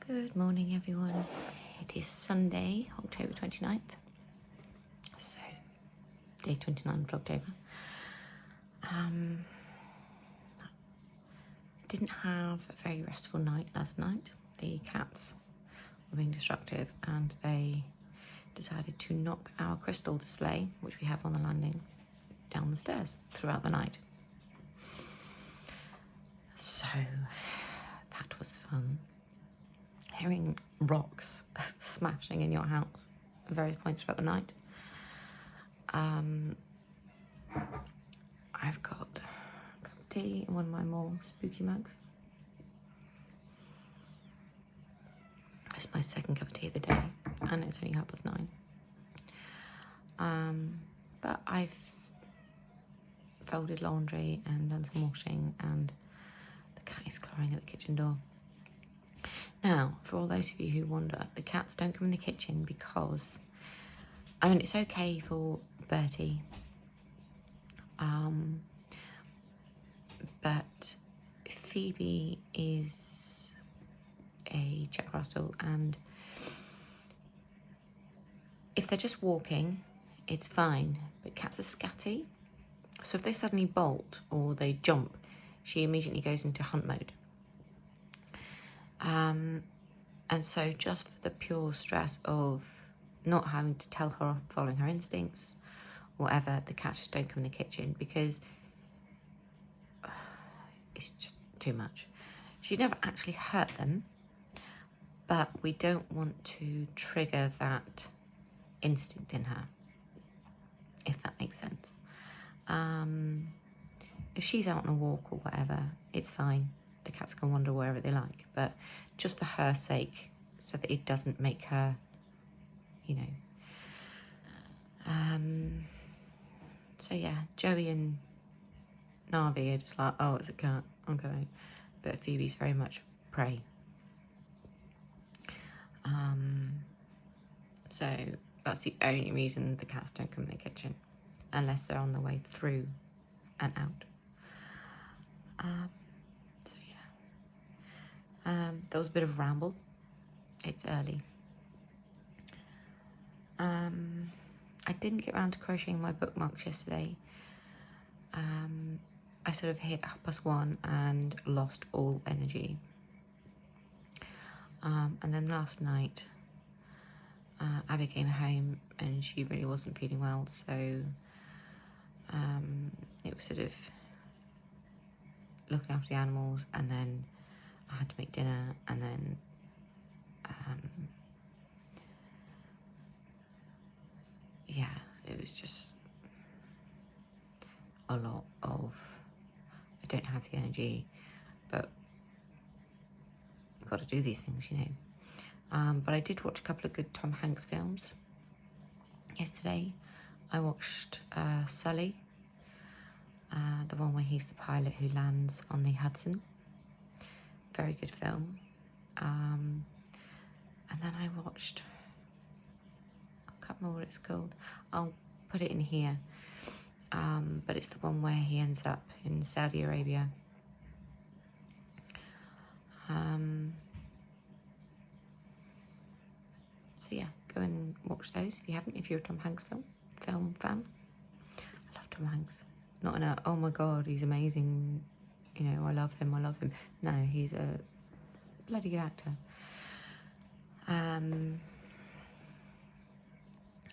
Good morning, everyone. It is Sunday, October 29th. So, day 29 of Vlogtober. Didn't have a very restful night last night. The cats were being destructive and they decided to knock our crystal display, which we have on the landing, down the stairs throughout the night. So, that was fun. Hearing rocks smashing in your house at various points throughout the night. I've got a cup of tea in one of my more spooky mugs. It's my second cup of tea of the day, and it's only 9:30. But I've folded laundry and done some washing, and the cat is clawing at the kitchen door. Now, for all those of you who wonder, the cats don't come in the kitchen because, I mean, it's okay for Bertie, but Phoebe is a Jack Russell, and if they're just walking, it's fine, but cats are scatty, so if they suddenly bolt or they jump, she immediately goes into hunt mode. And so just for the pure stress of not having to tell her off following her instincts, whatever, the cats just don't come in the kitchen because it's just too much. She'd never actually hurt them, but we don't want to trigger that instinct in her, if that makes sense. If she's out on a walk or whatever, it's fine. The cats can wander wherever they like, but just for her sake, so that it doesn't make her, you know. So yeah, Joey and Narvi are just like, oh, it's a cat, okay. But Phoebe's very much prey. So that's the only reason the cats don't come in the kitchen, unless they're on the way through and out. There was a bit of a ramble. It's early. I didn't get around to crocheting my bookmarks yesterday. I sort of hit 1:30 and lost all energy. And then last night, Abby came home and she really wasn't feeling well, so it was sort of looking after the animals, and then I had to make dinner, and then yeah, it was just a lot of, I don't have the energy, but I've got to do these things, you know. But I did watch a couple of good Tom Hanks films yesterday. I watched Sully, the one where he's the pilot who lands on the Hudson. Very good film. And then I watched, I can't remember what it's called. I'll put it in here. But it's the one where he ends up in Saudi Arabia. So yeah, go and watch those if you haven't, if you're a Tom Hanks film fan. I love Tom Hanks. Not in a, oh my God, he's amazing, you know, I love him. No, he's a bloody good actor.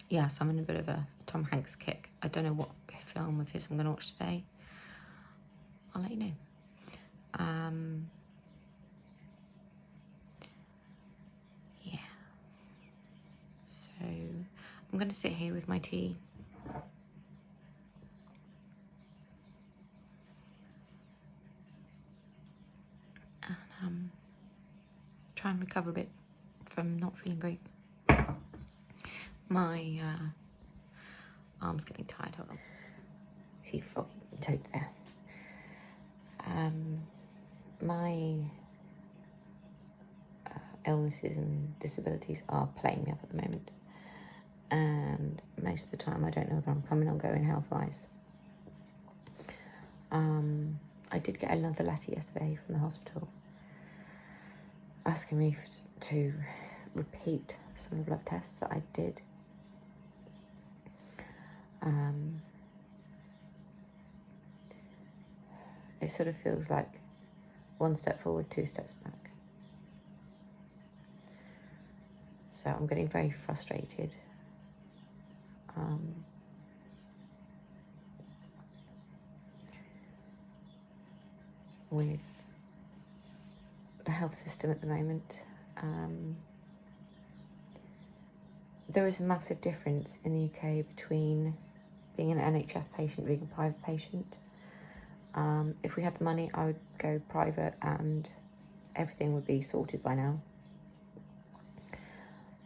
Yeah, so I'm in a bit of a Tom Hanks kick. I don't know what film of his I'm going to watch today. I'll let you know. Yeah. So I'm going to sit here with my tea. And try and recover a bit from not feeling great. My arm's getting tired. Hold on. See Froggy Toad there. My illnesses and disabilities are playing me up at the moment, and most of the time I don't know if I'm coming or going health-wise. I did get another letter yesterday from the hospital asking me to repeat some of the blood tests that I did. It sort of feels like one step forward, two steps back. So I'm getting very frustrated. With the health system at the moment. There is a massive difference in the UK between being an NHS patient and being a private patient. If we had the money, I would go private and everything would be sorted by now.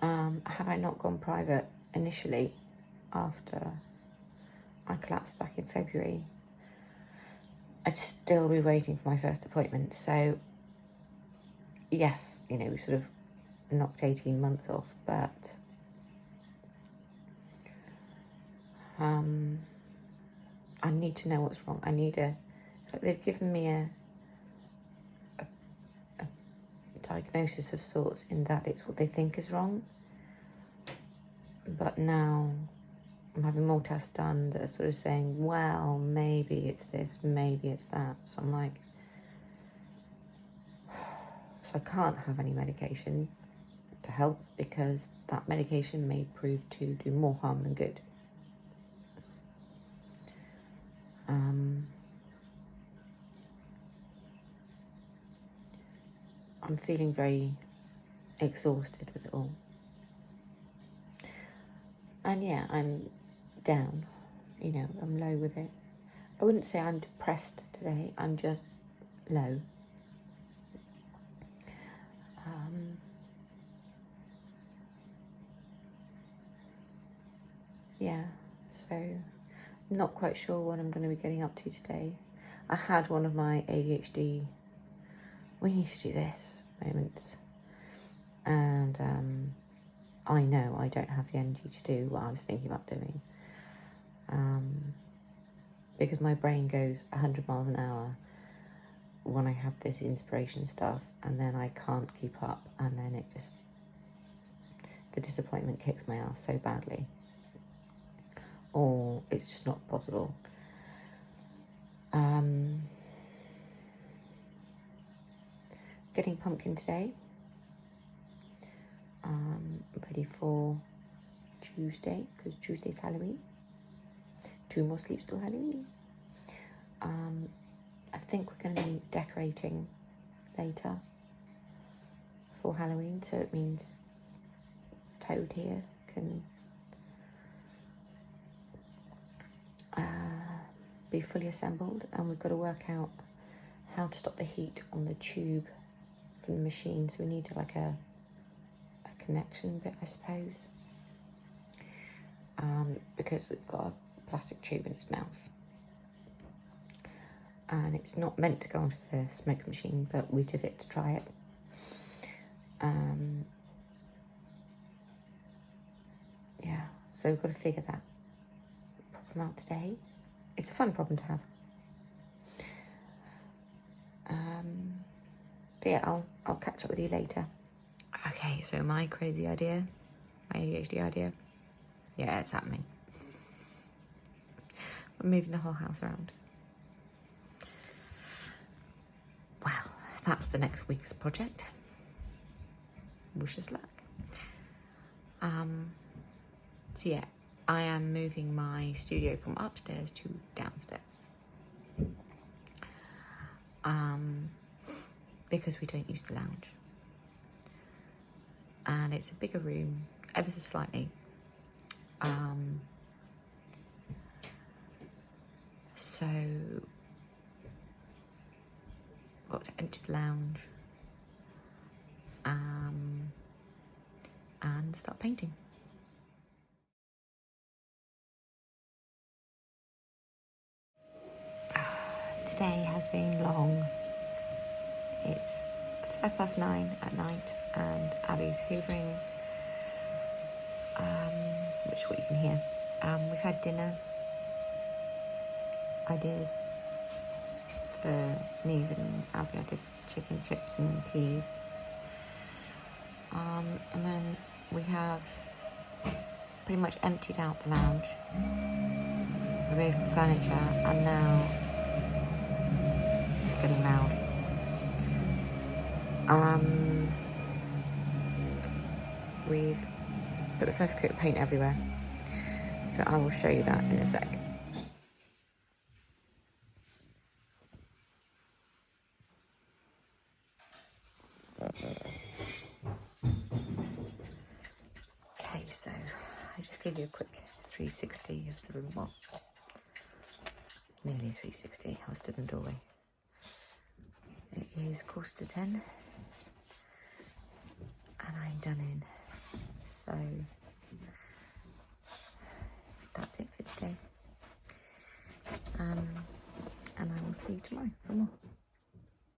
Had I not gone private initially after I collapsed back in February, I'd still be waiting for my first appointment. So yes, you know, we sort of knocked 18 months off, but I need to know what's wrong. I need they've given me a diagnosis of sorts, in that it's what they think is wrong. But now I'm having more tests done that are sort of saying, well, maybe it's this, maybe it's that. So I'm like, so I can't have any medication to help, because that medication may prove to do more harm than good. I'm feeling very exhausted with it all. And yeah, I'm down, you know, I'm low with it. I wouldn't say I'm depressed today, I'm just low. Yeah, so I'm not quite sure what I'm going to be getting up to today. I had one of my ADHD, we need to do this moments, and I know I don't have the energy to do what I was thinking about doing, because my brain goes 100 miles an hour when I have this inspiration stuff, and then I can't keep up, and then it just, the disappointment kicks my ass so badly, or it's just not possible. Getting pumpkin today. Ready for Tuesday, because Tuesday's Halloween. 2 more sleeps till Halloween. I think we're going to be decorating later for Halloween, so it means Toad here can be fully assembled, and we've got to work out how to stop the heat on the tube from the machine, so we need like a connection bit, I suppose, because it's got a plastic tube in its mouth, and it's not meant to go onto the smoke machine, but we did it to try it. Yeah, so we've got to figure that problem out today. It's a fun problem to have. But yeah, I'll catch up with you later. Okay, so my crazy idea, my ADHD idea, yeah, it's happening. We're moving the whole house around. Well, that's the next week's project. Wish us luck. So yeah, I am moving my studio from upstairs to downstairs. Because we don't use the lounge. And it's a bigger room, ever so slightly. So, got to empty the lounge and start painting. Today has been long. It's 9:05 at night, and Abby's hoovering, which is what you can hear. We've had dinner. I did, for Neve and Abby, I did chicken, chips and peas. And then we have pretty much emptied out the lounge, removed the furniture, and now it's getting loud. We've put the first coat of paint everywhere, so I will show you that in a sec. Okay, so I just gave you a quick 360 of the room. Well, nearly 360. I was stood in the doorway. It is 10:15 and I'm done in. So that's it for today. And I will see you tomorrow for more.